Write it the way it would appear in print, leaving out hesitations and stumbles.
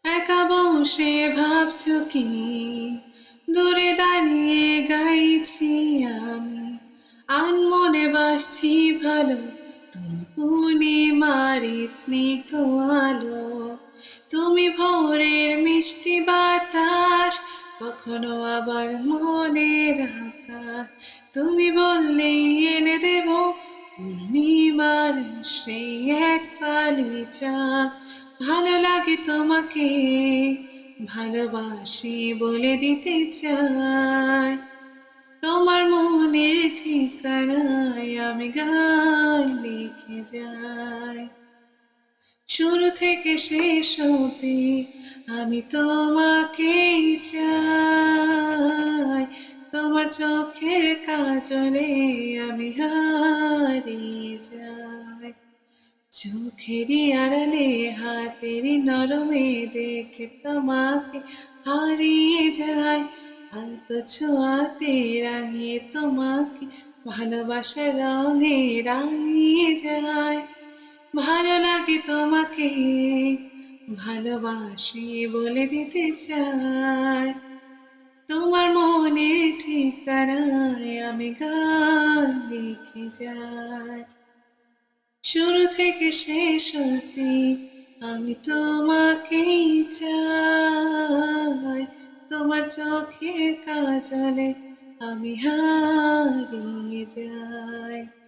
একা বসে ভাবছো কি, দূরে দাঁড়িয়ে গাইছি আমি, আনমনে বাসছি ভালো তোর পূর্ণিমারি স্নিগ্ধ আলো। তুমি ভোরের মিষ্টি বাতাস, কখনো আবার মনের আকাশ। তুমি বললেই এনে দেব পূর্ণিমার সেই এক ফালি চাঁদ। ভালো লাগে তোমাকে, ভালোবাসি বলে দিতে চাই। তোমার মনের ঠিকানায় আমি গান লিখে যাই। শুরু থেকে শেষ অবধি আমি তোমাকেই চাই। তোমার চোখের কাজলে আমি হারিয়ে যাই। চোখেরই আড়ালে হাতেরই নরমে দেখে তোমাকে হারিয়ে যায়। আলতো ছোঁয়াতে রাঙিয়ে তোমাকে ভালোবাসার রঙে রাঙিয়ে যায়। ভালো লাগে তোমাকে, ভালোবাসি বলে দিতে চাই। তোমার মনের ঠিকানায় আমি গান লিখে যাই। শুরু থেকে শেষ অবধি আমি তোমাকেই চাই। তোমার চোখের কাজলে আমি হারিয়ে যাই।